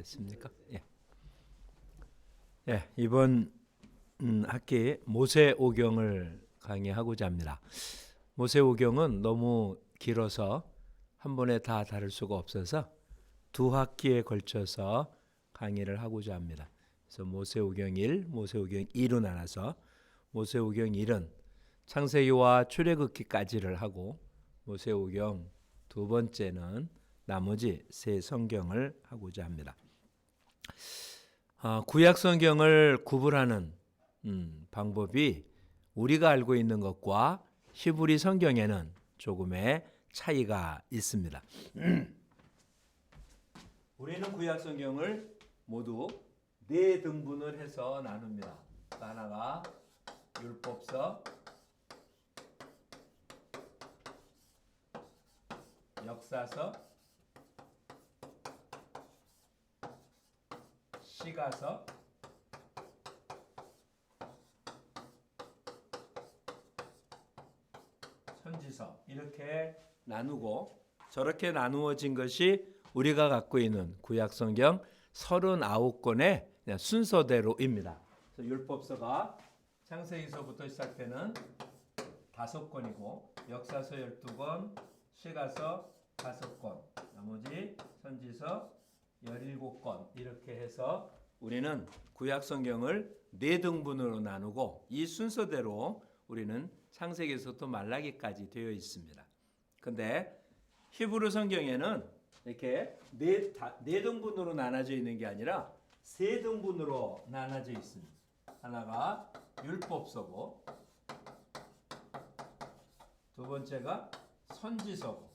됐습니까? 예. 예, 이번 학기 모세오경을 강의하고자 합니다. 모세오경은 너무 길어서 한 번에 다 다룰 수가 없어서 두 학기에 걸쳐서 강의를 하고자 합니다. 그래서 모세오경 1, 모세오경 2로 나눠서 모세오경 1은 창세기와 출애굽기까지를 하고 모세오경 두 번째는 나머지 세 성경을 하고자 합니다. 구약 성경을 구분하는 방법이 우리가 알고 있는 것과 히브리 성경에는 조금의 차이가 있습니다. 우리는 구약 성경을 모두 네 등분을 해서 나눕니다. 하나가 율법서, 역사서, 시가서, 선지서 이렇게 나누고 저렇게 나누어진 것이 우리가 갖고 있는 구약성경 39권의 순서대로입니다. 그래서 율법서가 창세기서부터 시작되는 5권이고 역사서 12권, 시가서 5권, 나머지 선지서 17권 이렇게 해서 우리는 구약성경을 네 등분으로 나누고 이 순서대로 우리는 창세기에서부터 말라기까지 되어 있습니다. 근데 히브리 성경에는 이렇게 네 등분으로 나눠져 있는 게 아니라 세 등분으로 나눠져 있습니다. 하나가 율법서고 두 번째가 선지서고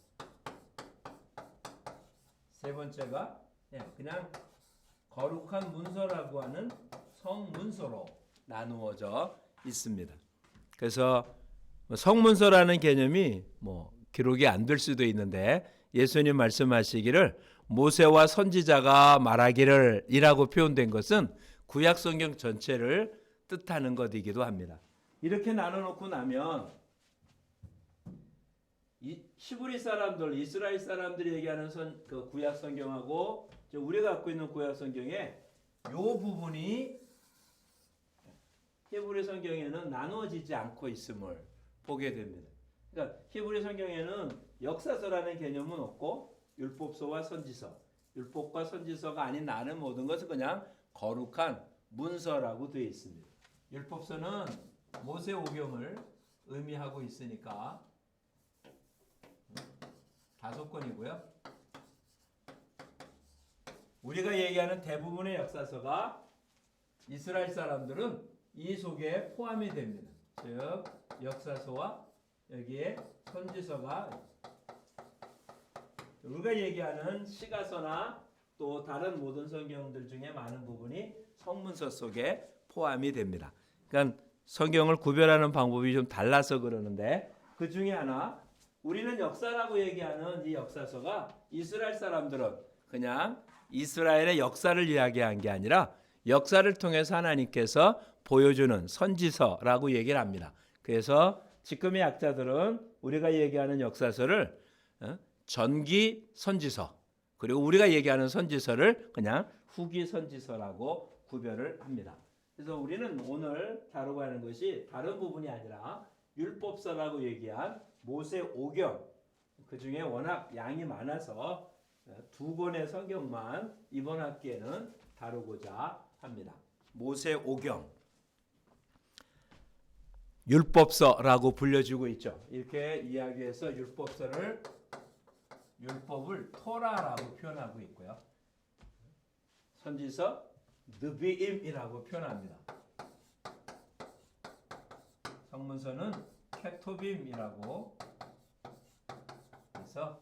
세 번째가 그냥 거룩한 문서라고 하는 성문서로 나누어져 있습니다. 그래서 성문서라는 개념이 기록이 안 될 수도 있는데 예수님 말씀하시기를 모세와 선지자가 말하기를 이라고 표현된 것은 구약 성경 전체를 뜻하는 것이기도 합니다. 이렇게 나눠놓고 나면 히브리 사람들, 이스라엘 사람들이 얘기하는 그 구약 성경하고 우리가 갖고 있는 구약 성경에 이 부분이 히브리 성경에는 나누어지지 않고 있음을 보게 됩니다. 그러니까 히브리 성경에는 역사서라는 개념은 없고 율법서와 선지서, 율법과 선지서가 아닌 나는 모든 것은 그냥 거룩한 문서라고 되어 있습니다. 율법서는 모세오경을 의미하고 있으니까 5권이고요. 우리가 얘기하는 대부분의 역사서가 이스라엘 사람들은 이 속에 포함이 됩니다. 즉 역사서와 여기에 선지서가 우리가 얘기하는 시가서나 또 다른 모든 성경들 중에 많은 부분이 성문서 속에 포함이 됩니다. 그러니까 성경을 구별하는 방법이 좀 달라서 그러는데 그 중에 하나 우리는 역사라고 얘기하는 이 역사서가 이스라엘 사람들은 그냥 이스라엘의 역사를 이야기한 게 아니라 역사를 통해서 하나님께서 보여주는 선지서라고 얘기를 합니다. 그래서 지금의 학자들은 우리가 얘기하는 역사서를 전기 선지서 그리고 우리가 얘기하는 선지서를 그냥 후기 선지서라고 구별을 합니다. 그래서 우리는 오늘 다루고 하는 것이 다른 부분이 아니라 율법서라고 얘기한 모세오경 그 중에 워낙 양이 많아서 2권의 성경만 이번 학기에는 다루고자 합니다. 모세오경 율법서라고 불려지고 있죠. 이렇게 이야기해서 율법을 토라라고 표현하고 있고요. 선지서 느비임이라고 표현합니다. 성문서는 케토빔이라고 해서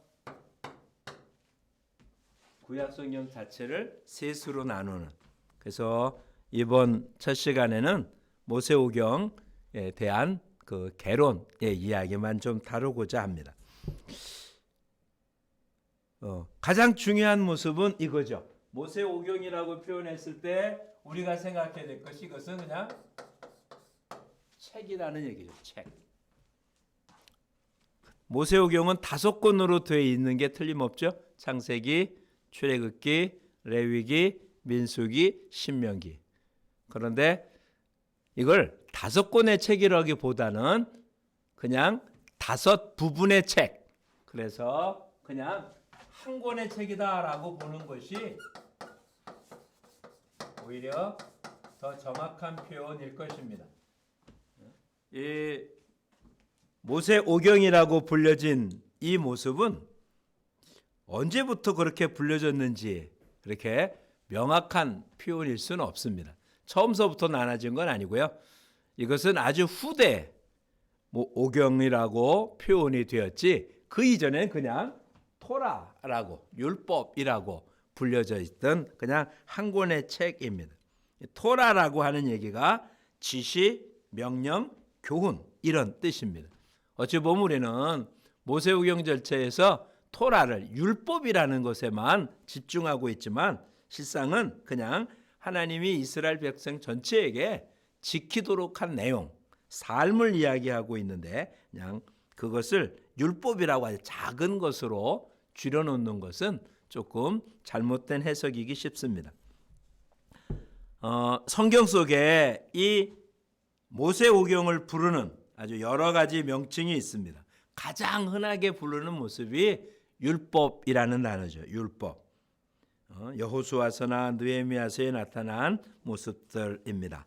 구약 성경 자체를 세 수로 나누는. 그래서 이번 첫 시간에는 모세오경에 대한 그 개론의 이야기만 좀 다루고자 합니다. 가장 중요한 모습은 이거죠. 모세오경이라고 표현했을 때 우리가 생각해야 될 것이 이것은 그냥 책이라는 얘기죠. 책. 모세오경은 5권으로 되어 있는 게 틀림없죠. 창세기, 출애굽기, 레위기, 민수기, 신명기. 그런데 이걸 5권의 책이라기보다는 그냥 5부분의 책. 그래서 그냥 한 권의 책이다라고 보는 것이 오히려 더 정확한 표현일 것입니다. 이 모세오경이라고 불려진 이 모습은 언제부터 그렇게 불려졌는지 그렇게 명확한 표현일 수는 없습니다. 처음서부터 나눠진 건 아니고요. 이것은 아주 후대 오경이라고 표현이 되었지 그 이전에는 그냥 토라라고 율법이라고 불려져 있던 그냥 한 권의 책입니다. 토라라고 하는 얘기가 지시, 명령, 교훈 이런 뜻입니다. 어찌 보면 우리는 모세오경 절차에서 토라를 율법이라는 것에만 집중하고 있지만 실상은 그냥 하나님이 이스라엘 백성 전체에게 지키도록 한 내용, 삶을 이야기하고 있는데 그냥 그것을 율법이라고 하는 작은 것으로 줄여놓는 것은 조금 잘못된 해석이기 쉽습니다. 성경 속에 이 모세오경을 부르는 아주 여러 가지 명칭이 있습니다. 가장 흔하게 부르는 모습이 율법이라는 단어죠. 율법. 여호수아서나 느헤미야서에 나타난 모습들입니다.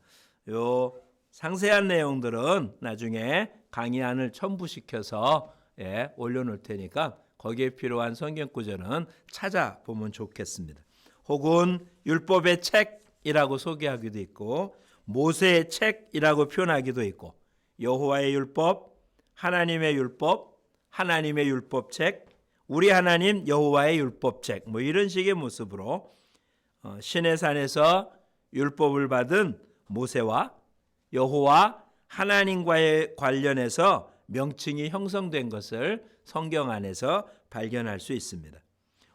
요 상세한 내용들은 나중에 강의안을 첨부시켜서 올려놓을 테니까 거기에 필요한 성경 구절은 찾아보면 좋겠습니다. 혹은 율법의 책이라고 소개하기도 있고 모세의 책이라고 표현하기도 있고 여호와의 율법, 하나님의 율법, 하나님의 율법책, 우리 하나님 여호와의 율법책 뭐 이런 식의 모습으로 시내산에서 율법을 받은 모세와 여호와 하나님과의 관련해서 명칭이 형성된 것을 성경 안에서 발견할 수 있습니다.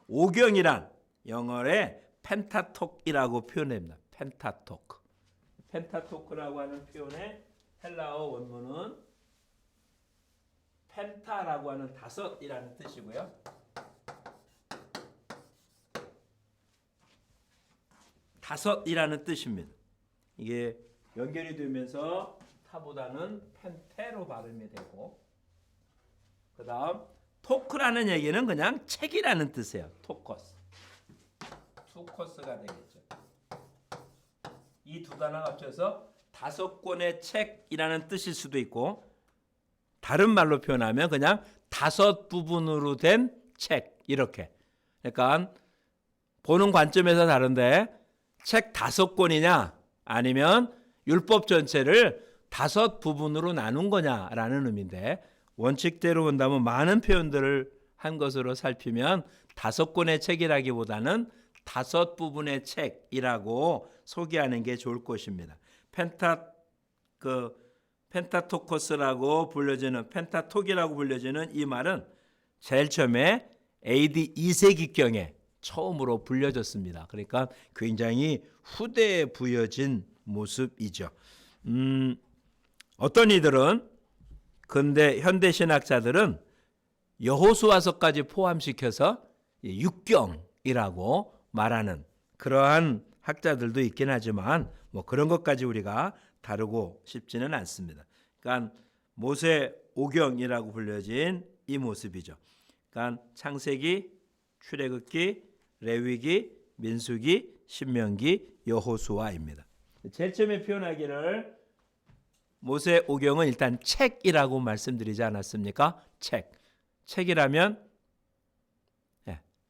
오경이란 영어의 펜타토크이라고 표현합니다. 펜타토크. 펜타토크라고 하는 표현의 헬라어 원문은 펜타라고 하는 5이라는 뜻이고요. 다섯이라는 뜻입니다. 이게 연결이 되면서 타보다는 펜테로 발음이 되고 그 다음 토크라는 얘기는 그냥 책이라는 뜻이에요. 토커스. 투커스가 되겠죠. 이 두 단어가 합쳐서 5권의 책이라는 뜻일 수도 있고 다른 말로 표현하면 그냥 5부분으로 된 책 이렇게. 그러니까 보는 관점에서 다른데 책 5권이냐 아니면 율법 전체를 5부분으로 나눈 거냐라는 의미인데 원칙대로 본다면 많은 표현들을 한 것으로 살피면 5권의 책이라기보다는 5부분의 책이라고 소개하는 게 좋을 것입니다. 펜타토코스라고 불려지는 펜타톡이라고 불려지는 이 말은 제일 처음에 AD 2세기경에 처음으로 불려졌습니다. 그러니까 굉장히 후대에 부여진 모습이죠. 어떤 이들은 근대 현대 신학자들은 여호수아서까지 포함시켜서 육경이라고 말하는 그러한 학자들도 있긴 하지만 뭐 그런 것까지 우리가 다루고 싶지는 않습니다. 그러니까 모세 오경이라고 불려진 이 모습이죠. 그러니까 창세기, 출애굽기, 레위기, 민수기, 신명기, 여호수아입니다. 제일 처음에 표현하기를 모세 오경은 일단 책이라고 말씀드리지 않았습니까? 책이라면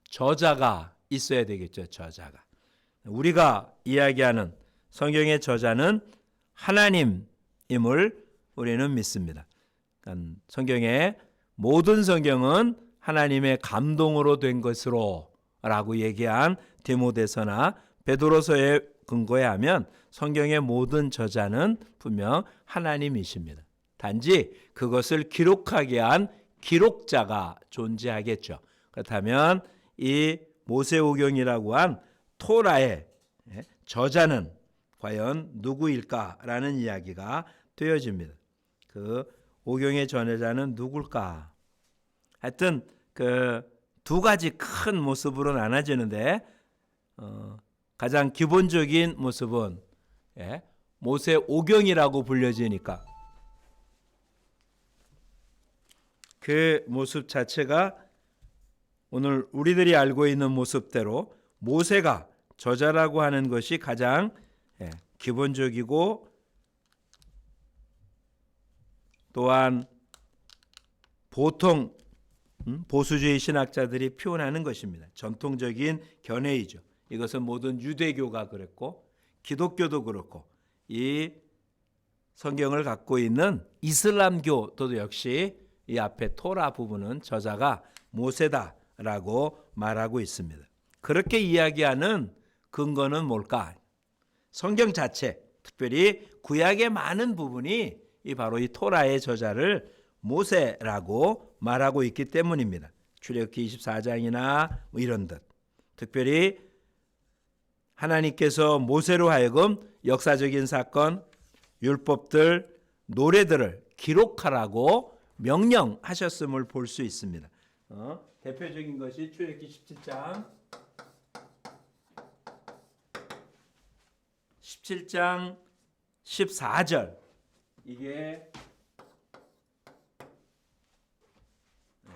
저자가 있어야 되겠죠. 저자가. 우리가 이야기하는 성경의 저자는 하나님임을 우리는 믿습니다. 그러니까 성경의 모든 성경은 하나님의 감동으로 된 것으로 라고 얘기한 디모데서나 베드로서에 근거에 하면 성경의 모든 저자는 분명 하나님이십니다. 단지 그것을 기록하게 한 기록자가 존재하겠죠. 그렇다면 이 모세오경이라고 한 토라의 저자는 과연 누구일까라는 이야기가 되어집니다. 그 오경의 전해자는 누굴까? 하여튼 그 두 가지 큰 모습으로 나눠지는데 가장 기본적인 모습은 모세 오경이라고 불려지니까 그 모습 자체가 오늘 우리들이 알고 있는 모습대로 모세가 저자라고 하는 것이 가장 기본적이고 또한 보통 보수주의 신학자들이 표현하는 것입니다. 전통적인 견해이죠. 이것은 모든 유대교가 그랬고 기독교도 그렇고 이 성경을 갖고 있는 이슬람교도 역시 이 앞에 토라 부분은 저자가 모세다라고 말하고 있습니다. 그렇게 이야기하는 근거는 뭘까? 성경 자체, 특별히 구약의 많은 부분이 바로 이 토라의 저자를 모세라고 말하고 있기 때문입니다. 출애굽기 24장이나 뭐 이런 듯. 특별히 하나님께서 모세로 하여금 역사적인 사건, 율법들, 노래들을 기록하라고 명령하셨음을 볼 수 있습니다. 대표적인 것이 출애굽기 17장 14절. 이게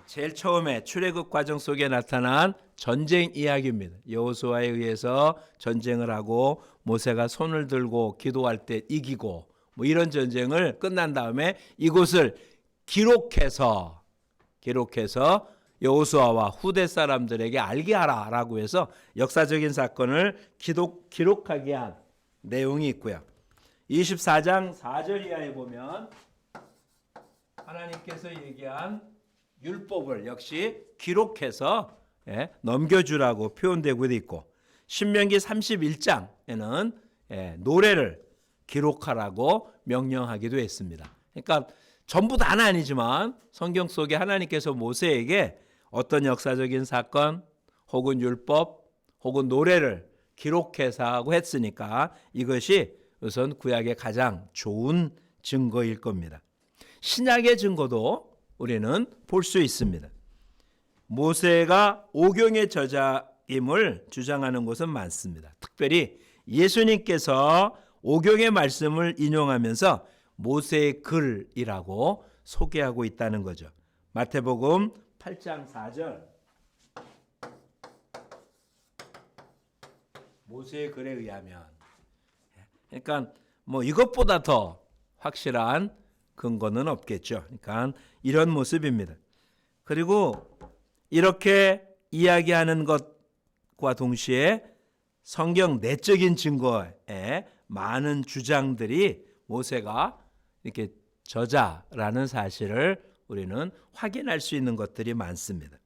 제일 처음에 출애굽 과정 속에 나타난 전쟁 이야기입니다. 여호수아에 의해서 전쟁을 하고 모세가 손을 들고 기도할 때 이기고 뭐 이런 전쟁을 끝난 다음에 이곳을 기록해서 여호수아와 후대 사람들에게 알게 하라라고 해서 역사적인 사건을 기록하게 한 내용이 있고요. 24장 4절 이하에 보면 하나님께서 얘기한 율법을 역시 기록해서 넘겨주라고 표현되고 있고, 신명기 31장에는 노래를 기록하라고 명령하기도 했습니다. 그러니까 전부 다는 아니지만 성경 속에 하나님께서 모세에게 어떤 역사적인 사건 혹은 율법 혹은 노래를 기록해서 하고 했으니까 이것이 우선 구약의 가장 좋은 증거일 겁니다. 신약의 증거도 우리는 볼 수 있습니다. 모세가 오경의 저자임을 주장하는 곳은 많습니다. 특별히 예수님께서 오경의 말씀을 인용하면서 모세의 글이라고 소개하고 있다는 거죠. 마태복음 8장 4절. 모세의 글에 의하면. 그러니까 뭐 이것보다 더 확실한 근거는 없겠죠. 그러니까 이런 모습입니다. 그리고 이렇게 이야기하는 것과 동시에 성경 내적인 증거에 많은 주장들이 모세가 이렇게 저자라는 사실을 우리는 확인할 수 있는 것들이 많습니다.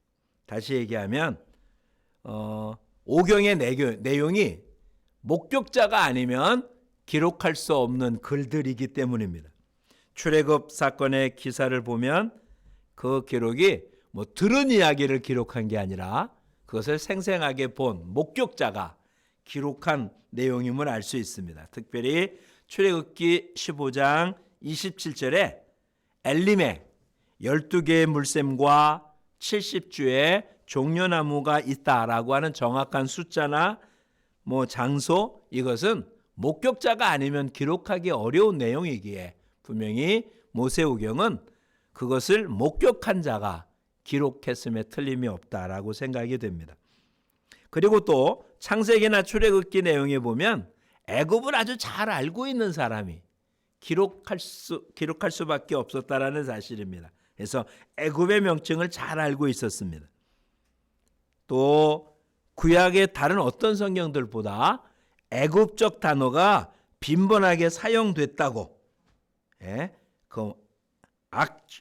다시 얘기하면 오경의 내용이 목격자가 아니면 기록할 수 없는 글들이기 때문입니다. 출애굽 사건의 기사를 보면 그 기록이 뭐 들은 이야기를 기록한 게 아니라 그것을 생생하게 본 목격자가 기록한 내용임을 알 수 있습니다. 특별히 출애굽기 15장 27절에 엘림에 12개의 물샘과 70주의 종려나무가 있다라고 하는 정확한 숫자나 뭐 장소, 이것은 목격자가 아니면 기록하기 어려운 내용이기에 분명히 모세오경은 그것을 목격한 자가 기록했음에 틀림이 없다라고 생각이 됩니다. 그리고 또 창세기나 출애굽기 내용에 보면 애굽을 아주 잘 알고 있는 사람이 기록할 수밖에 없었다라는 사실입니다. 그래서 애굽의 명칭을 잘 알고 있었습니다. 또 구약의 다른 어떤 성경들보다 애굽적 단어가 빈번하게 사용됐다고 그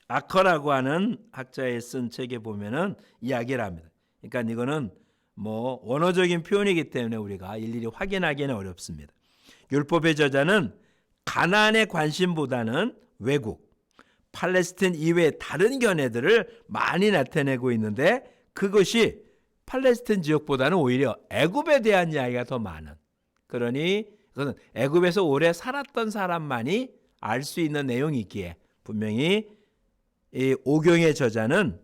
아커라고 하는 학자의 쓴 책에 보면은 이야기를 합니다. 그러니까 이거는 뭐 원어적인 표현이기 때문에 우리가 일일이 확인하기는 어렵습니다. 율법의 저자는 가나안의 관심보다는 외국, 팔레스틴 이외의 다른 견해들을 많이 나타내고 있는데 그것이 팔레스틴 지역보다는 오히려 애굽에 대한 이야기가 더 많은, 그러니 그것은 애굽에서 오래 살았던 사람만이 알 수 있는 내용이기에 분명히 이 오경의 저자는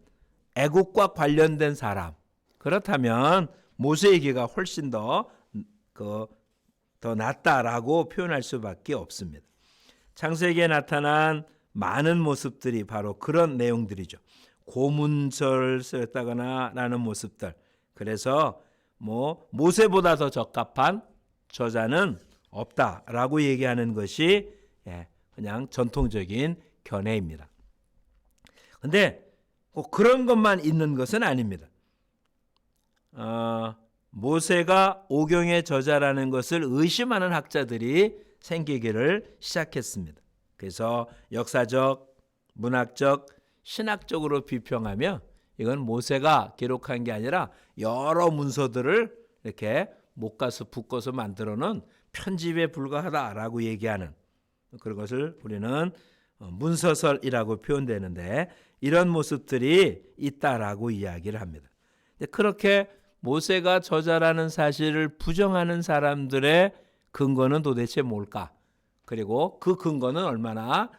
애국과 관련된 사람, 그렇다면 모세에게가 훨씬 더 더 낫다라고 표현할 수밖에 없습니다. 창세기에 나타난 많은 모습들이 바로 그런 내용들이죠. 고문서를 썼다거나 라는 모습들. 그래서 모세보다 더 적합한 저자는 없다라고 얘기하는 것이 그냥 전통적인 견해입니다. 그런데 꼭 그런 것만 있는 것은 아닙니다. 모세가 오경의 저자라는 것을 의심하는 학자들이 생기기를 시작했습니다. 그래서 역사적, 문학적, 신학적으로 비평하며 이건 모세가 기록한 게 아니라 여러 문서들을 이렇게 못가서 묶어서 만들어 놓은 편집에 불과하다라고 얘기하는 그런 것을 우리는 문서설이라고 표현되는데 이런 모습들이 있다라고 이야기를 합니다. 그렇게 모세가 저자라는 사실을 부정하는 사람들의 근거는 도대체 뭘까? 그리고 그 근거는 얼마나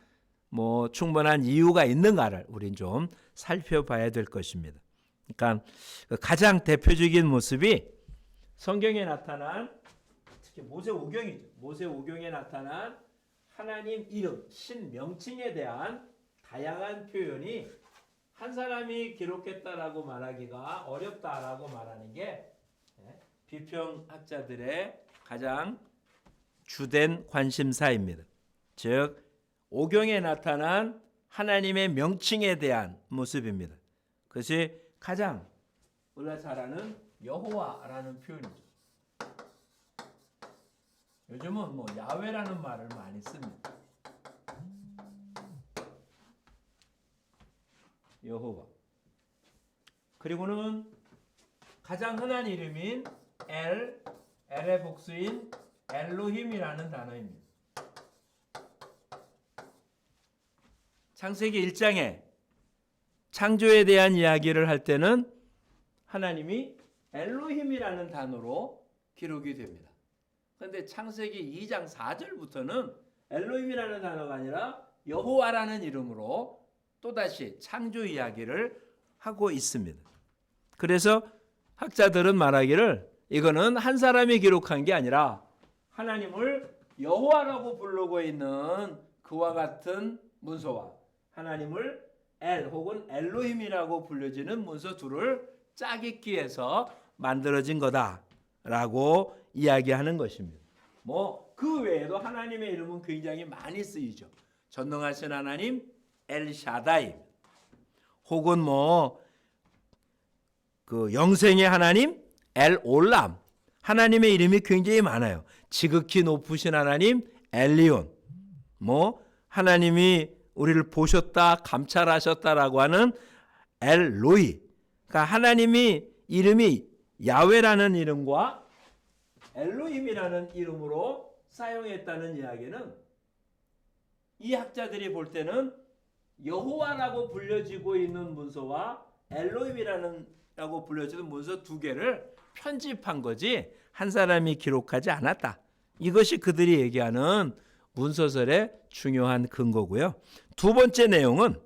충분한 이유가 있는가를 우린 좀 살펴봐야 될 것입니다. 그러니까 가장 대표적인 모습이 성경에 나타난 특히 모세오경이죠. 모세오경에 나타난 하나님 이름, 신명칭에 대한 다양한 표현이 한 사람이 기록했다라고 말하기가 어렵다라고 말하는 게 비평학자들의 가장 주된 관심사입니다. 즉 오경에 나타난 하나님의 명칭에 대한 모습입니다. 그것이 가장 우리가 잘 아는 여호와라는 표현이죠. 요즘은 야훼라는 말을 많이 씁니다. 여호와. 그리고는 가장 흔한 이름인 엘의 복수인 엘로힘이라는 단어입니다. 창세기 1장에 창조에 대한 이야기를 할 때는 하나님이 엘로힘이라는 단어로 기록이 됩니다. 그런데 창세기 2장 4절부터는 엘로힘이라는 단어가 아니라 여호와라는 이름으로 또다시 창조 이야기를 하고 있습니다. 그래서 학자들은 말하기를 이거는 한 사람이 기록한 게 아니라 하나님을 여호와라고 부르고 있는 그와 같은 문서와 하나님을 엘 혹은 엘로힘이라고 불려지는 문서 둘을 짜깁기 위해서 만들어진 거다라고 이야기하는 것입니다. 그 외에도 하나님의 이름은 굉장히 많이 쓰이죠. 전능하신 하나님 엘샤다이 혹은 그 영생의 하나님 엘올람 하나님의 이름이 굉장히 많아요. 지극히 높으신 하나님 엘리온 하나님이 우리를 보셨다 감찰하셨다라고 하는 엘로이 그러니까 하나님이 이름이 야훼라는 이름과 엘로힘이라는 이름으로 사용했다는 이야기는 이 학자들이 볼 때는 여호와라고 불려지고 있는 문서와 엘로힘이라고 불려지는 문서 두 개를 편집한 거지 한 사람이 기록하지 않았다. 이것이 그들이 얘기하는 문서설의 중요한 근거고요. 두 번째 내용은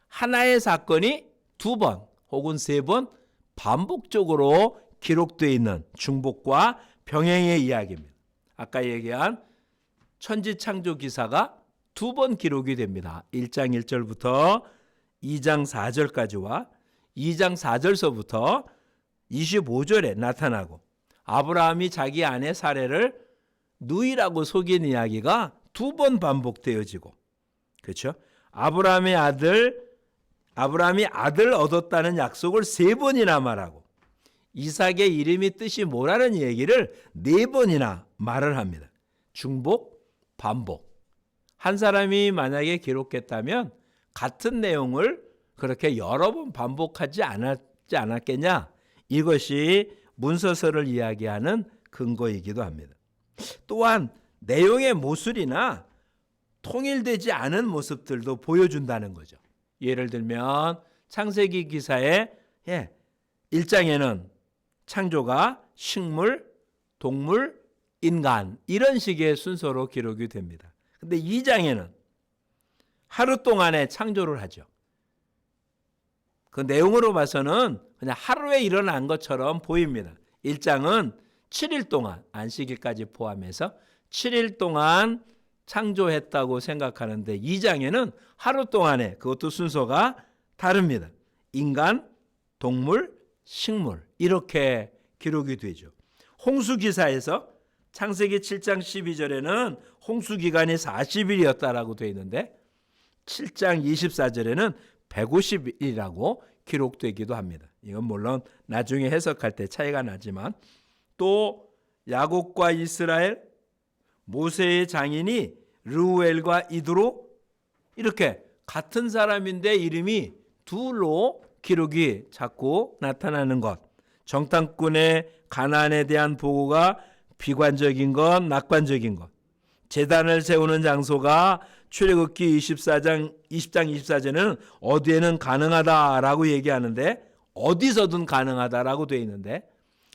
하나의 사건이 두 번 혹은 세 번 반복적으로 기록되어 있는 중복과 병행의 이야기입니다. 아까 얘기한 천지창조 기사가 두 번 기록이 됩니다. 1장 1절부터 2장 4절까지와 2장 4절서부터 25절에 나타나고 아브라함이 자기 아내 사레를 누이라고 속인 이야기가 두 번 반복되어지고 그렇죠? 아브라함이 아들 얻었다는 약속을 세 번이나 말하고 이삭의 이름이 뜻이 뭐라는 얘기를 네 번이나 말을 합니다. 중복, 반복. 한 사람이 만약에 기록했다면 같은 내용을 그렇게 여러 번 반복하지 않았겠냐? 이것이 문서설을 이야기하는 근거이기도 합니다. 또한 내용의 모순이나 통일되지 않은 모습들도 보여준다는 거죠. 예를 들면 창세기 기사의 1장에는 창조가 식물, 동물, 인간 이런 식의 순서로 기록이 됩니다. 근데 2장에는 하루 동안에 창조를 하죠. 그 내용으로 봐서는 그냥 하루에 일어난 것처럼 보입니다. 1장은 7일 동안 안식일까지 포함해서 7일 동안 창조했다고 생각하는데 2장에는 하루 동안에 그것도 순서가 다릅니다. 인간, 동물, 식물 이렇게 기록이 되죠. 홍수기사에서 창세기 7장 12절에는 홍수기간이 40일이었다라고 되어 있는데 7장 24절에는 150일이라고 기록되기도 합니다. 이건 물론 나중에 해석할 때 차이가 나지만 또 야곱과 이스라엘, 모세의 장인이 르우엘과 이드로 이렇게 같은 사람인데 이름이 둘로 기록이 자꾸 나타나는 것. 정탐꾼의 가나안에 대한 보고가 비관적인 것, 낙관적인 것. 제단을 세우는 장소가 출애굽기 20장 24절에는 어디에는 가능하다라고 얘기하는데 어디서든 가능하다라고 되어 있는데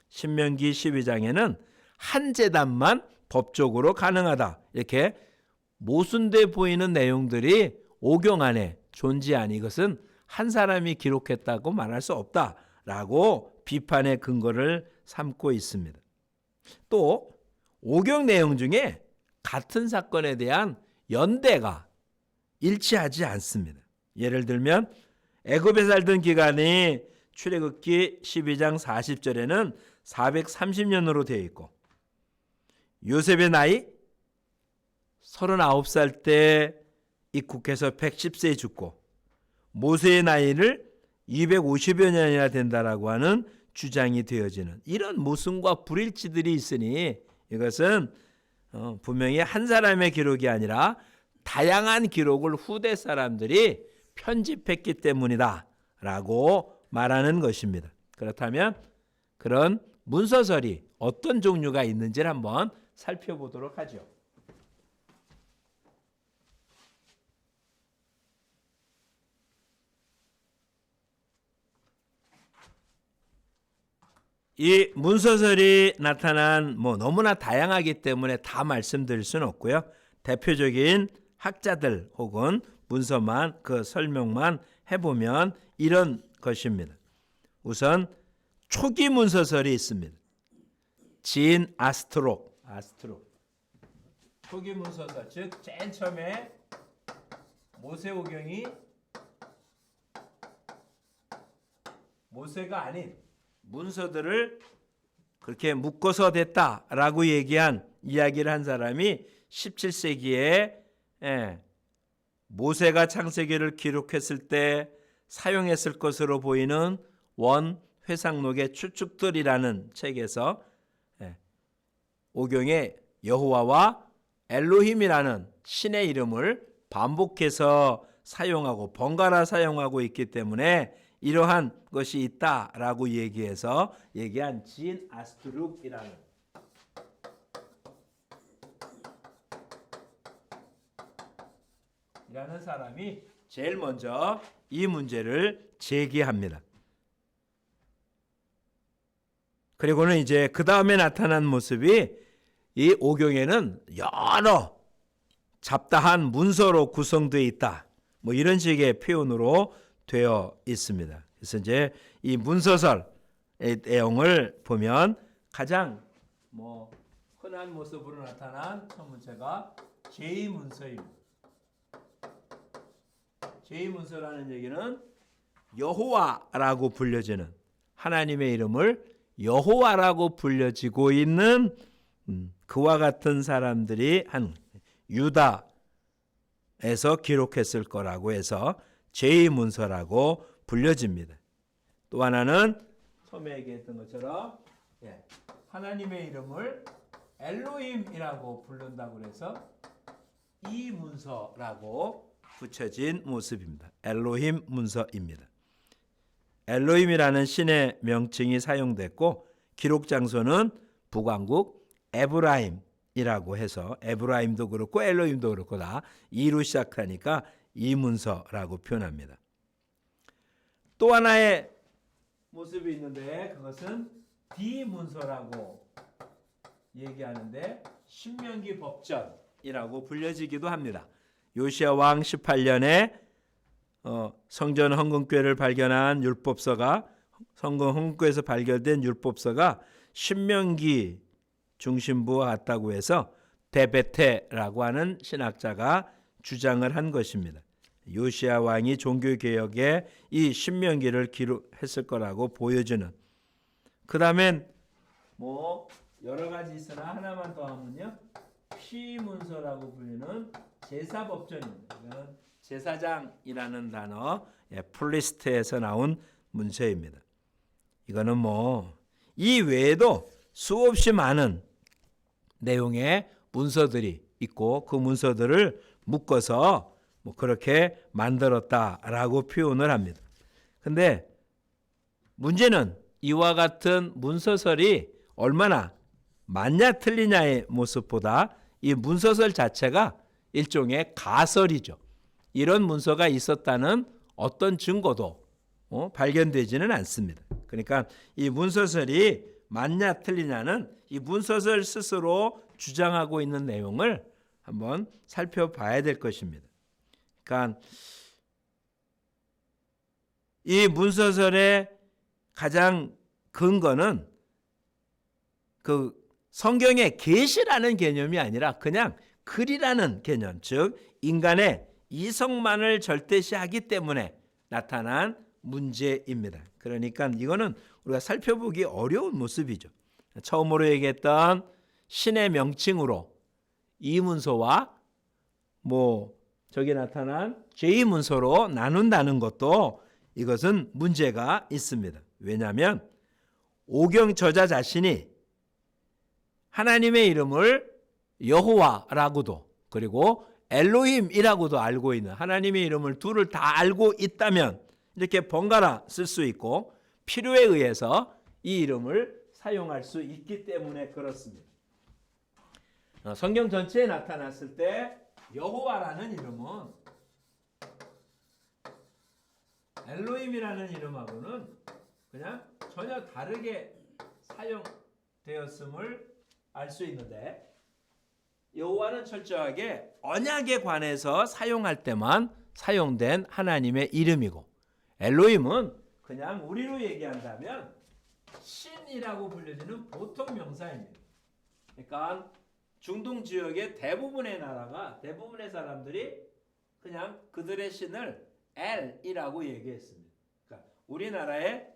신명기 12장에는 한 제단만 법적으로 가능하다. 이렇게 모순돼 보이는 내용들이 오경 안에 존재하니 이것은 한 사람이 기록했다고 말할 수 없다라고 비판의 근거를 삼고 있습니다. 또 오경 내용 중에 같은 사건에 대한 연대가 일치하지 않습니다. 예를 들면 애굽에 살던 기간이 출애굽기 12장 40절에는 430년으로 되어 있고 요셉의 나이 39살 때 입국해서 110세에 죽고 모세의 나이를 250여 년이나 된다라고 하는 주장이 되어지는 이런 모순과 불일치들이 있으니 이것은 분명히 한 사람의 기록이 아니라 다양한 기록을 후대 사람들이 편집했기 때문이다 라고 말하는 것입니다. 그렇다면 그런 문서설이 어떤 종류가 있는지를 한번 살펴보도록 하죠. 이 문서설이 나타난 너무나 다양하기 때문에 다 말씀드릴 수는 없고요. 대표적인 학자들 혹은 문서만 그 설명만 해보면 이런 것입니다. 우선 초기 문서설이 있습니다. 진 아스트록 초기 문서설, 즉 제일 처음에 모세오경이 모세가 아닌 문서들을 그렇게 묶어서 됐다라고 얘기한 이야기를 한 사람이 17세기에 모세가 창세기를 기록했을 때 사용했을 것으로 보이는 원 회상록의 추측들이라는 책에서 오경에 여호와와 엘로힘이라는 신의 이름을 반복해서 사용하고 번갈아 사용하고 있기 때문에 이러한 것이 있다라고 얘기해서 얘기한 진 아스트룩이라는 사람이 제일 먼저 이 문제를 제기합니다. 그리고는 이제 그 다음에 나타난 모습이 이 오경에는 여러 잡다한 문서로 구성되어 있다. 이런 식의 표현으로 되어 있습니다. 그래서 이제 이 문서설의 내용을 보면 가장 흔한 모습으로 나타난 첫 문제가 제2문서입니다. 제2문서라는 얘기는 여호와라고 불려지는 하나님의 이름을 여호와라고 불려지고 있는 그와 같은 사람들이 한 유다에서 기록했을 거라고 해서 제2문서라고 불려집니다. 또 하나는 처음에 얘기했던 것처럼 하나님의 이름을 엘로힘이라고 부른다고 해서 이 문서라고 붙여진 모습입니다. 엘로힘 문서입니다. 엘로힘이라는 신의 명칭이 사용됐고 기록 장소는 북왕국 에브라임이라고 해서 에브라임도 그렇고 엘로힘도 그렇고 다 이로 시작하니까 이 문서라고 표현합니다. 또 하나의 모습이 있는데 그것은 D 문서라고 얘기하는데 신명기 법전이라고 불려지기도 합니다. 요시야 왕 18년에 성전 헌금궤를 발견한 율법서가 성전 헌금궤에서 발견된 율법서가 신명기 중심부와 같다고 해서 데베테라고 하는 신학자가 주장을 한 것입니다. 요시야 왕이 종교개혁에 이 신명기를 기록했을 거라고 보여주는. 그 다음엔 뭐 여러 가지 있으나 하나만 더 하면요, 피문서라고 불리는 제사법전입니다. 이거는 제사장이라는 단어, 플리스트에서 나온 문서입니다. 이거는 뭐 이 외에도 수없이 많은 내용의 문서들이 있고 그 문서들을 묶어서 뭐 그렇게 만들었다라고 표현을 합니다. 근데 문제는 이와 같은 문서설이 얼마나 맞냐 틀리냐의 모습보다 이 문서설 자체가 일종의 가설이죠. 이런 문서가 있었다는 어떤 증거도 발견되지는 않습니다. 그러니까 이 문서설이 맞냐 틀리냐는 이 문서설 스스로 주장하고 있는 내용을 한번 살펴봐야 될 것입니다. 그러니까 이 문서설의 가장 근거는 그 성경의 계시라는 개념이 아니라 그냥 글이라는 개념, 즉 인간의 이성만을 절대시하기 때문에 나타난 문제입니다. 그러니까 이거는 우리가 살펴보기 어려운 모습이죠. 처음으로 얘기했던 신의 명칭으로 이 문서와 뭐 저기 나타난 제2문서로 나눈다는 것도 이것은 문제가 있습니다. 왜냐하면 오경 저자 자신이 하나님의 이름을 여호와라고도 그리고 엘로힘이라고도 알고 있는, 하나님의 이름을 둘을 다 알고 있다면 이렇게 번갈아 쓸 수 있고 필요에 의해서 이 이름을 사용할 수 있기 때문에 그렇습니다. 성경 전체에 나타났을 때 여호와라는 이름은 엘로힘이라는 이름하고는 그냥 전혀 다르게 사용되었음을 알 수 있는데, 여호와는 철저하게 언약에 관해서 사용할 때만 사용된 하나님의 이름이고, 엘로힘은 그냥 우리로 얘기한다면 신이라고 불려지는 보통 명사입니다. 그러니까 중동 지역의 대부분의 나라가, 대부분의 사람들이 그냥 그들의 신을 엘이라고 얘기했습니다. 그러니까 우리나라에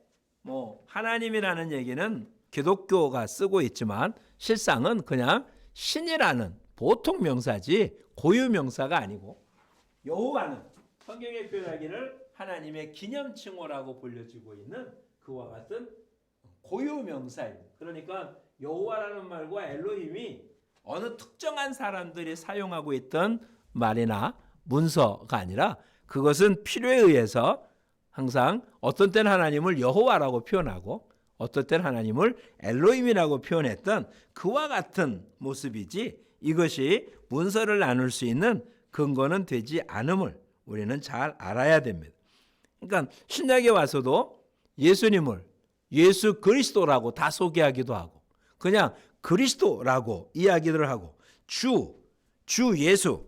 뭐 하나님이라는 얘기는 기독교가 쓰고 있지만 실상은 그냥 신이라는 보통 명사지 고유 명사가 아니고, 여호와는 성경에 표현하기를 하나님의 기념칭호라고 불려지고 있는 그와 같은 고유 명사입니다. 그러니까 여호와라는 말과 엘로힘이 어느 특정한 사람들이 사용하고 있던 말이나 문서가 아니라 그것은 필요에 의해서 항상 어떤 때는 하나님을 여호와라고 표현하고 어떤 때는 하나님을 엘로힘이라고 표현했던 그와 같은 모습이지, 이것이 문서를 나눌 수 있는 근거는 되지 않음을 우리는 잘 알아야 됩니다. 그러니까 신약에 와서도 예수님을 예수 그리스도라고 다 소개하기도 하고 그냥 그리스도라고 이야기를 하고 주 예수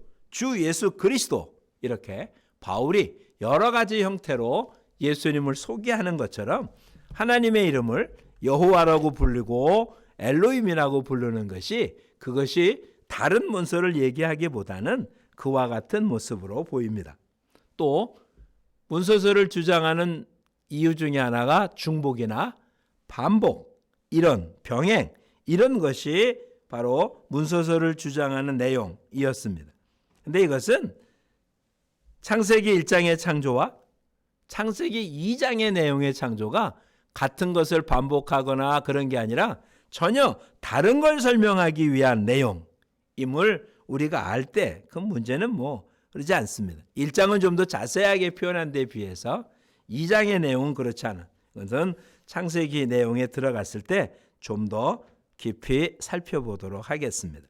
그리스도, 이렇게 바울이 여러 가지 형태로 예수님을 소개하는 것처럼 하나님의 이름을 여호와라고 부르고 엘로힘이라고 부르는 것이, 그것이 다른 문서를 얘기하기보다는 그와 같은 모습으로 보입니다. 또 문서설을 주장하는 이유 중에 하나가 중복이나 반복, 이런 병행, 이런 것이 바로 문서설을 주장하는 내용이었습니다. 그런데 이것은 창세기 1장의 창조와 창세기 2장의 내용의 창조가 같은 것을 반복하거나 그런 게 아니라 전혀 다른 걸 설명하기 위한 내용임을 우리가 알 때 그 문제는 뭐 그러지 않습니다. 1장은 좀 더 자세하게 표현한 데 비해서 2장의 내용은 그렇지 않은, 그것은 창세기 내용에 들어갔을 때 좀 더 깊이 살펴보도록 하겠습니다.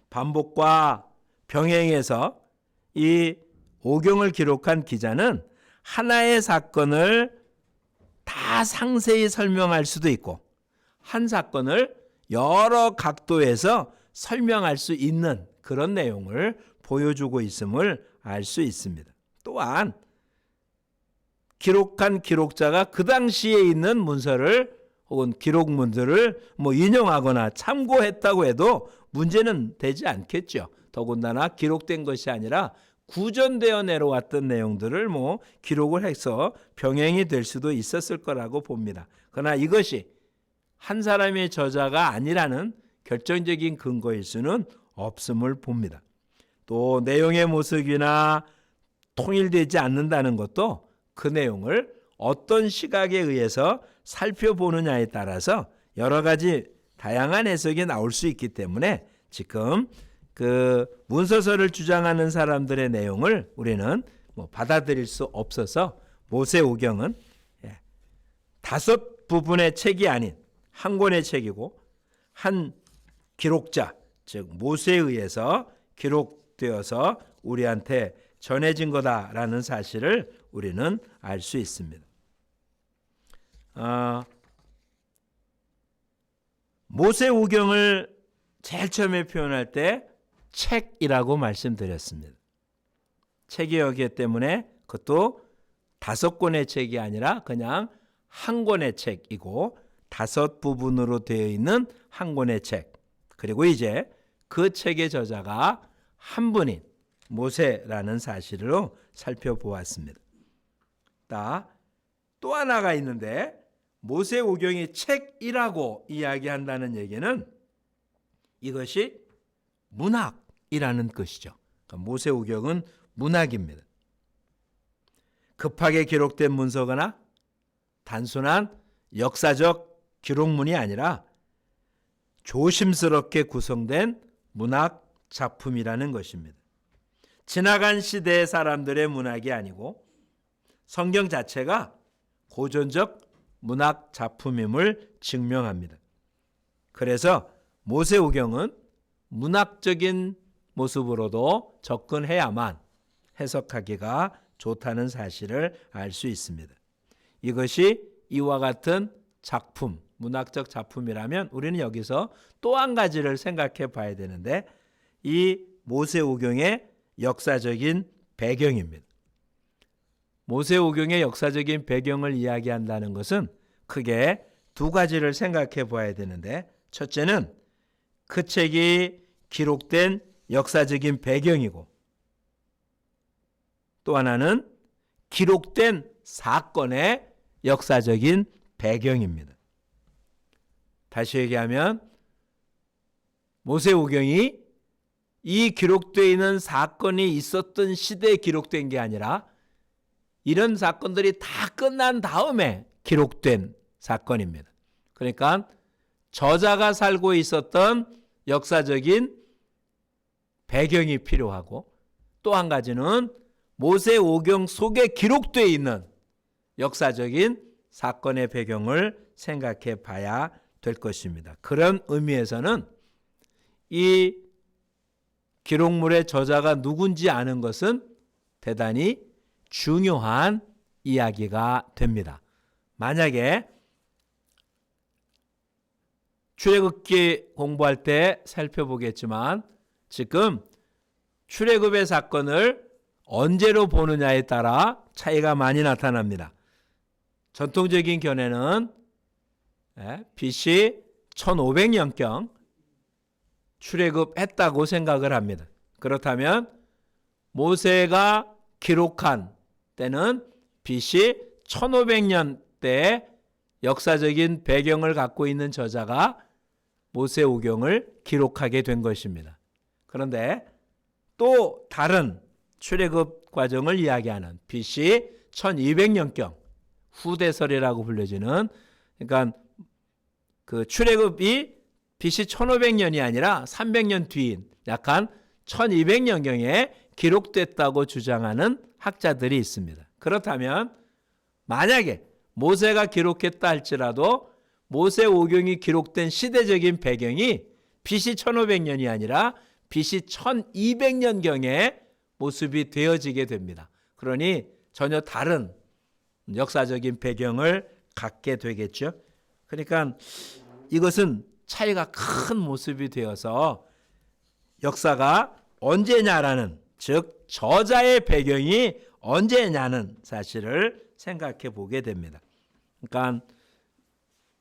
반복과 병행에서 이 오경을 기록한 기자는 하나의 사건을 다 상세히 설명할 수도 있고 한 사건을 여러 각도에서 설명할 수 있는 그런 내용을 보여주고 있음을 알 수 있습니다. 또한 기록한 기록자가 그 당시에 있는 문서를 혹은 기록문들을 인용하거나 참고했다고 해도 문제는 되지 않겠죠. 더군다나 기록된 것이 아니라 구전되어 내려왔던 내용들을 기록을 해서 병행이 될 수도 있었을 거라고 봅니다. 그러나 이것이 한 사람의 저자가 아니라는 결정적인 근거일 수는 없음을 봅니다. 또 내용의 모습이나 통일되지 않는다는 것도 그 내용을 어떤 시각에 의해서 살펴보느냐에 따라서 여러 가지 다양한 해석이 나올 수 있기 때문에 지금 그 문서서를 주장하는 사람들의 내용을 우리는 받아들일 수 없어서 모세오경은 5부분의 책이 아닌 한 권의 책이고 한 기록자, 즉 모세에 의해서 기록되어서 우리한테 전해진 거다라는 사실을 우리는 알 수 있습니다. 모세오경을 제일 처음에 표현할 때 책이라고 말씀드렸습니다. 책이었기 때문에 그것도 5권의 책이 아니라 그냥 한 권의 책이고 5부분으로 되어 있는 한 권의 책. 그리고 이제 그 책의 저자가 한 분인 모세라는 사실로 살펴보았습니다. 또 하나가 있는데 모세오경이 책이라고 이야기한다는 얘기는 이것이 문학이라는 것이죠. 그러니까 모세오경은 문학입니다. 급하게 기록된 문서거나 단순한 역사적 기록문이 아니라 조심스럽게 구성된 문학 작품이라는 것입니다. 지나간 시대의 사람들의 문학이 아니고 성경 자체가 고전적 문학 작품임을 증명합니다. 그래서 모세오경은 문학적인 모습으로도 접근해야만 해석하기가 좋다는 사실을 알 수 있습니다. 이것이 이와 같은 작품, 문학적 작품이라면 우리는 여기서 또 한 가지를 생각해 봐야 되는데 이 모세오경의 역사적인 배경입니다. 모세오경의 역사적인 배경을 이야기한다는 것은 크게 두 가지를 생각해 봐야 되는데 첫째는 그 책이 기록된 역사적인 배경이고 또 하나는 기록된 사건의 역사적인 배경입니다. 다시 얘기하면 모세오경이 이 기록되어 있는 사건이 있었던 시대에 기록된 게 아니라 이런 사건들이 다 끝난 다음에 기록된 사건입니다. 그러니까 저자가 살고 있었던 역사적인 배경이 필요하고 또 한 가지는 모세오경 속에 기록되어 있는 역사적인 사건의 배경을 생각해 봐야 될 것입니다. 그런 의미에서는 이 기록물의 저자가 누군지 아는 것은 대단히 중요한 이야기가 됩니다. 만약에 출애굽기 공부할 때 살펴보겠지만 지금 출애굽의 사건을 언제로 보느냐에 따라 차이가 많이 나타납니다. 전통적인 견해는 BC 1500년경 출애굽했다고 생각을 합니다. 그렇다면 모세가 기록한 때는 BC 1500년 때 역사적인 배경을 갖고 있는 저자가 모세오경을 기록하게 된 것입니다. 그런데 또 다른 출애굽 과정을 이야기하는 BC 1200년경 후대설이라고 불려지는 그러니까 그 출애굽이 BC 1500년이 아니라 300년 뒤인 약한 1200년경에 기록됐다고 주장하는 학자들이 있습니다. 그렇다면 만약에 모세가 기록했다 할지라도 모세오경이 기록된 시대적인 배경이 BC 1500년이 아니라 BC 1200년경의 모습이 되어지게 됩니다. 그러니 전혀 다른 역사적인 배경을 갖게 되겠죠. 그러니까 이것은 차이가 큰 모습이 되어서 역사가 언제냐라는 즉 저자의 배경이 언제냐는 사실을 생각해 보게 됩니다. 그러니까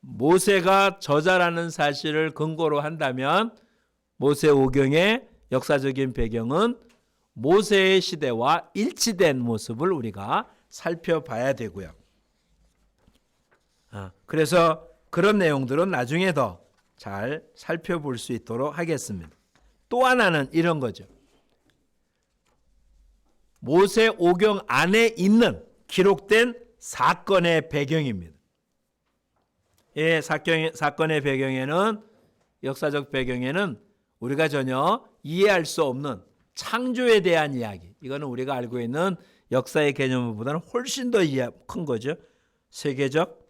모세가 저자라는 사실을 근거로 한다면 모세오경의 역사적인 배경은 모세의 시대와 일치된 모습을 우리가 살펴봐야 되고요. 그래서 그런 내용들은 나중에 더 잘 살펴볼 수 있도록 하겠습니다. 또 하나는 이런 거죠. 모세오경 안에 있는 기록된 사건의 배경입니다. 이 사건의 배경에는, 역사적 배경에는 우리가 전혀 이해할 수 없는 창조에 대한 이야기, 이거는 우리가 알고 있는 역사의 개념보다는 훨씬 더 큰 거죠. 세계적,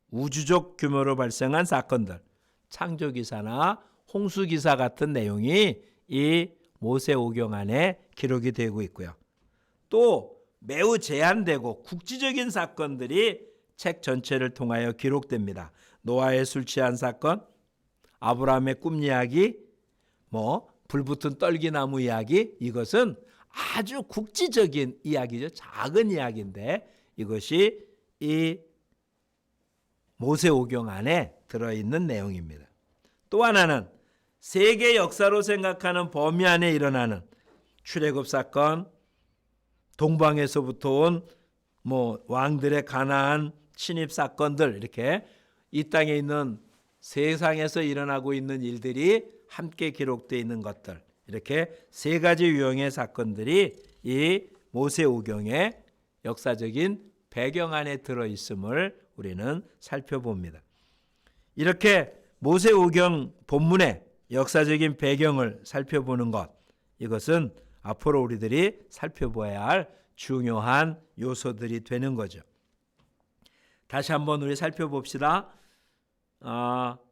우주적 규모로 발생한 사건들, 창조기사나 홍수기사 같은 내용이 이 모세오경 안에 기록이 되고 있고요. 또 매우 제한되고 국지적인 사건들이 책 전체를 통하여 기록됩니다. 노아의 술 취한 사건, 아브라함의 꿈 이야기, 불붙은 떨기나무 이야기, 이것은 아주 국지적인 이야기죠. 작은 이야기인데 이것이 이 모세오경 안에 들어있는 내용입니다. 또 하나는 세계 역사로 생각하는 범위 안에 일어나는 출애굽 사건, 동방에서부터 온 왕들의 가나안 침입 사건들, 이렇게 이 땅에 있는 세상에서 일어나고 있는 일들이 함께 기록되어 있는 것들, 이렇게 세 가지 유형의 사건들이 이 모세오경의 역사적인 배경 안에 들어있음을 우리는 살펴봅니다. 이렇게 모세오경 본문의 역사적인 배경을 살펴보는 것, 이것은 앞으로 우리들이 살펴봐야 할 중요한 요소들이 되는 거죠. 다시 한번 우리 살펴봅시다.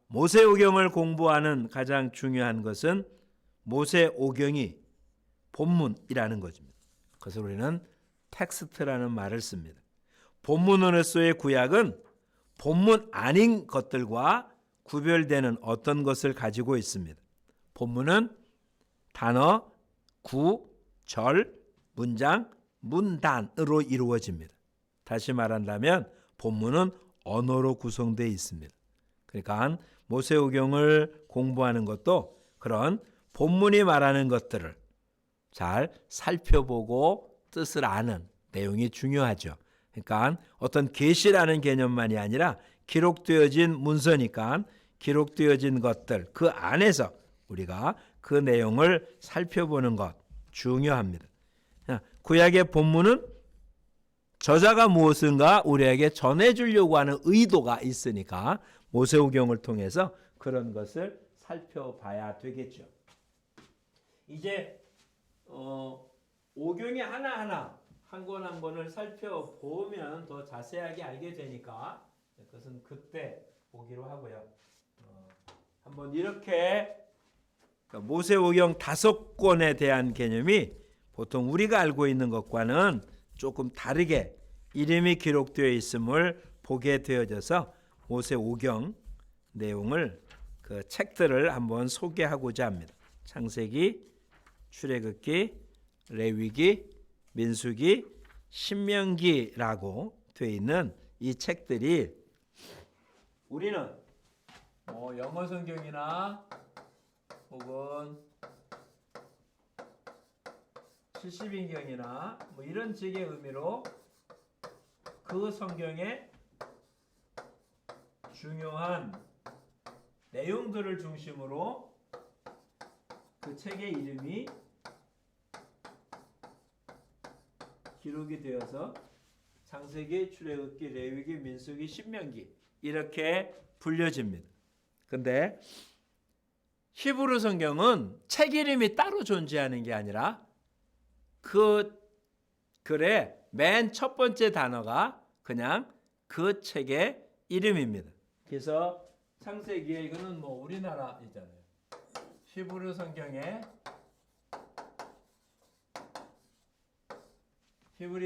모세오경을 공부하는 가장 중요한 것은 모세오경이 본문이라는 것입니다. 그래서 우리는 텍스트라는 말을 씁니다. 본문으로서의 구약은 본문 아닌 것들과 구별되는 어떤 것을 가지고 있습니다. 본문은 단어, 구, 절, 문장, 문단으로 이루어집니다. 다시 말한다면 본문은 언어로 구성되어 있습니다. 그러니까 모세오경을 공부하는 것도 그런 본문이 말하는 것들을 잘 살펴보고 뜻을 아는 내용이 중요하죠. 그러니까 어떤 계시라는 개념만이 아니라 기록되어진 문서니까 기록되어진 것들, 그 안에서 우리가 그 내용을 살펴보는 것 중요합니다. 구약의 본문은 저자가 무엇인가 우리에게 전해주려고 하는 의도가 있으니까 모세오경을 통해서 그런 것을 살펴봐야 되겠죠. 이제 오경이 하나하나 한 권 한 권을 살펴보면 더 자세하게 알게 되니까 그것은 그때 보기로 하고요. 한번 이렇게 모세오경 5권에 대한 개념이 보통 우리가 알고 있는 것과는 조금 다르게 이름이 기록되어 있음을 보게 되어져서 모세오경 내용을 그 책들을 한번 소개하고자 합니다. 창세기, 출애굽기, 레위기, 민수기, 신명기라고 되어 있는 이 책들이 우리는 영어 성경이나 혹은 70인경이나 이런 식의 의미로 그 성경의 중요한 내용들을 중심으로 그 책의 이름이 기록이 되어서 창세기, 출애굽기, 레위기, 민수기, 신명기 이렇게 불려집니다. 근데 히브리 성경은 책 이름이 따로 존재하는 게 아니라 그 글의 맨 첫 번째 단어가 그냥 그 책의 이름입니다. 그래서 창세기에 이거는 우리나라 있잖아요. 히브리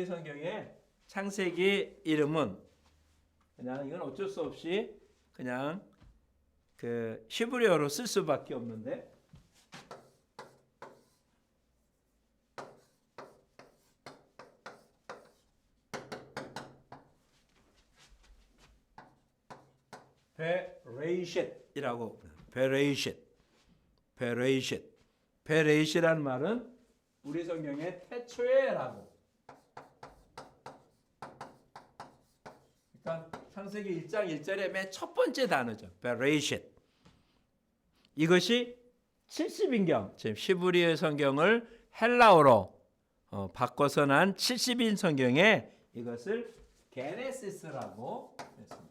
성경의 창세기 이름은 그냥 이건 어쩔 수 없이 그냥 그 히브리어로 쓸 수밖에 없는데 베레이셟이라고 베레이셟이라는 말은 우리 성경에 태초에라고. 그러니까 창세기 1장 1절의 맨 첫 번째 단어죠. 베레이셟. 이것이 70인경, 지금 히브리어 성경을 헬라어로 바꿔서 난 70인 성경에 이것을 게네시스라고 했습니다.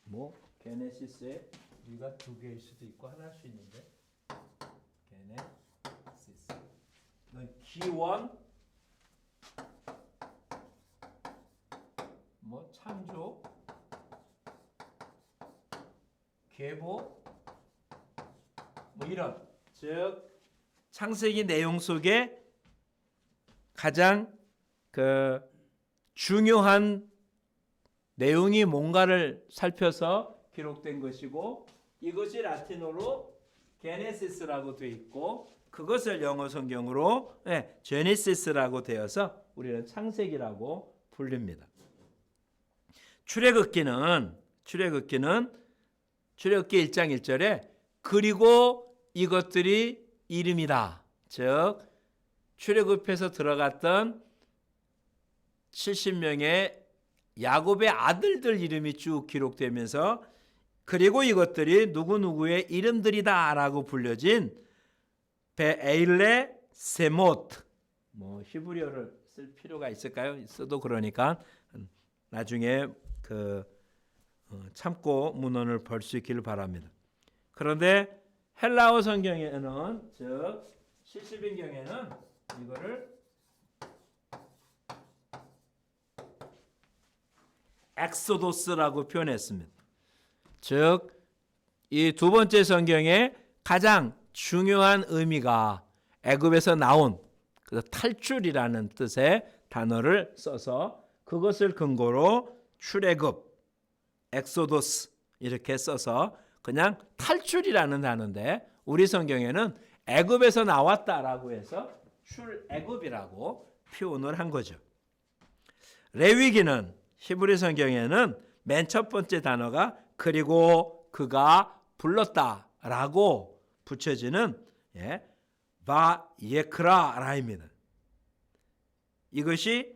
뭐 게네시스에 우리가 두 개일 수도 있고 하나일 수 있는데 게네시스 이건 기원 뭐 창조 계보 뭐 이런 즉 창세기 내용 속에 가장 그 중요한 내용이 뭔가를 살펴서 기록된 것이고 이것이 라틴어로 게네시스라고 되어 있고 그것을 영어 성경으로 제네시스라고 되어서 우리는 창세기라고 불립니다. 출애굽기는 출애굽기 1장 1절에 그리고 이것들이 이름이다. 즉 출애굽해서 들어갔던 70명의 야곱의 아들들 이름이 쭉 기록되면서 그리고 이것들이 누구누구의 이름들이다라고 불려진 베에일레 세모트 뭐 히브리어를 쓸 필요가 있을까요? 써도 그러니까 나중에 참고 문헌을 볼 수 있기를 바랍니다. 그런데 헬라어 성경에는 즉 70인경에는 이거를 엑소도스라고 표현했습니다. 즉 이 두 번째 성경의 가장 중요한 의미가 애굽에서 나온 탈출이라는 뜻의 단어를 써서 그것을 근거로 출애굽, 엑소도스 이렇게 써서 그냥 탈출이라는 단어인데 우리 성경에는 애굽에서 나왔다라고 해서 출애굽이라고 표현을 한 거죠. 레위기는 히브리 성경에는 맨 첫 번째 단어가 그리고 그가 불렀다라고 붙여지는 바예크라라입니다. 이것이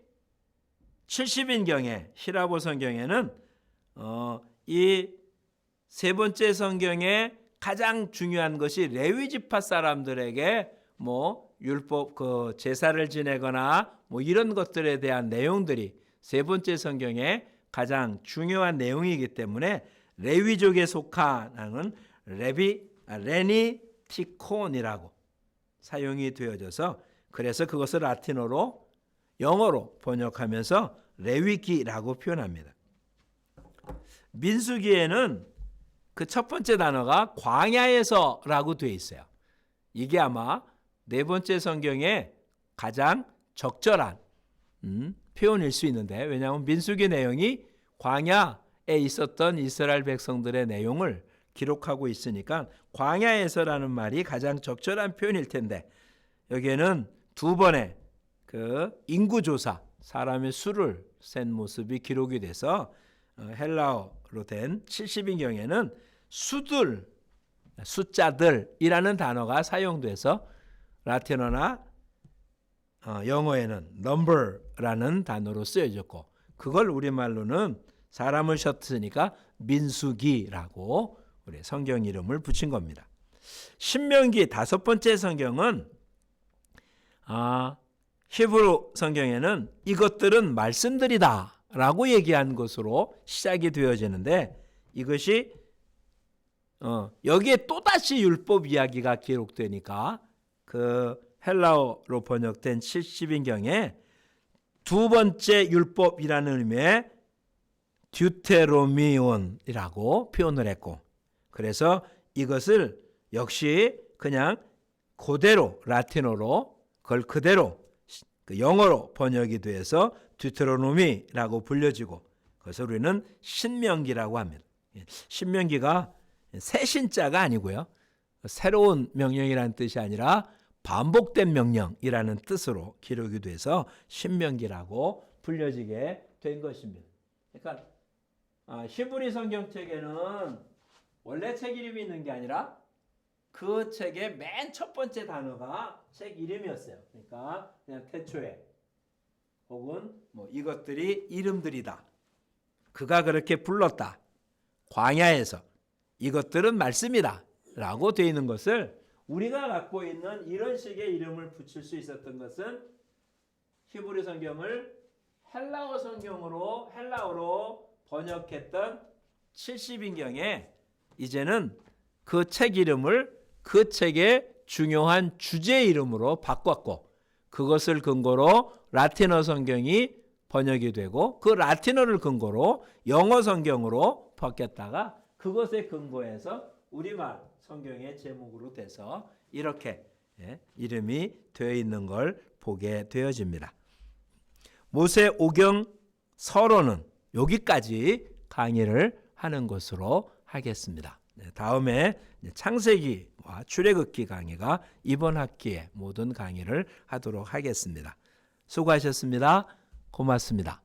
70인경의 히라보 성경에는 이 세 번째 성경의 가장 중요한 것이 레위 지파 사람들에게 뭐 율법 제사를 지내거나 뭐 이런 것들에 대한 내용들이 세 번째 성경의 가장 중요한 내용이기 때문에 레위족에 속하는 레니티콘이라고 사용이 되어져서 그래서 그것을 라틴어로 영어로 번역하면서 레위기라고 표현합니다. 민수기에는 그 첫 번째 단어가 광야에서라고 되어 있어요. 이게 아마 네 번째 성경의 가장 적절한 표현일 수 있는데 왜냐하면 민수기 내용이 광야에 있었던 이스라엘 백성들의 내용을 기록하고 있으니까 광야에서라는 말이 가장 적절한 표현일 텐데 여기에는 두 번의 인구조사 사람의 수를 센 모습이 기록이 돼서 헬라어로 된 70인경에는 숫자들이라는 단어가 사용돼서 라틴어나 영어에는 number라는 단어로 쓰여졌고 그걸 우리말로는 사람을 셨으니까 민수기라고 우리 성경 이름을 붙인 겁니다. 신명기 다섯 번째 성경은 히브리 성경에는 이것들은 말씀들이다 라고 얘기한 것으로 시작이 되어지는데 이것이 여기에 또다시 율법 이야기가 기록되니까 그 헬라어로 번역된 70인경에 두 번째 율법이라는 의미의 듀테로미온이라고 표현을 했고 그래서 이것을 역시 그냥 그대로 라틴어로 그걸 그대로 영어로 번역이 돼서 듀테로노미라고 불려지고 그래서 우리는 신명기라고 합니다. 신명기가 새 신자가 아니고요. 새로운 명령이라는 뜻이 아니라 반복된 명령이라는 뜻으로 기록이 돼서 신명기라고 불려지게 된 것입니다. 그러니까 히브리 성경책에는 원래 책 이름이 있는 게 아니라 그 책의 맨 첫 번째 단어가 책 이름이었어요. 그러니까 그냥 태초에 혹은 뭐 이것들이 이름들이다. 그가 그렇게 불렀다. 광야에서 이것들은 말씀이다. 라고 되어 있는 것을 우리가 갖고 있는 이런 식의 이름을 붙일 수 있었던 것은 히브리 성경을 헬라어로 번역했던 70인경에 이제는 그 책 이름을 그 책의 중요한 주제 이름으로 바꿨고 그것을 근거로 라틴어 성경이 번역이 되고 그 라틴어를 근거로 영어 성경으로 바뀌었다가 그것에 근거해서 우리말 성경의 제목으로 돼서 이렇게 이름이 되어 있는 걸 보게 되어집니다. 모세 오경 서론은 여기까지 강의를 하는 것으로 하겠습니다. 다음에 창세기와 출애굽기 강의가 이번 학기에 모든 강의를 하도록 하겠습니다. 수고하셨습니다. 고맙습니다.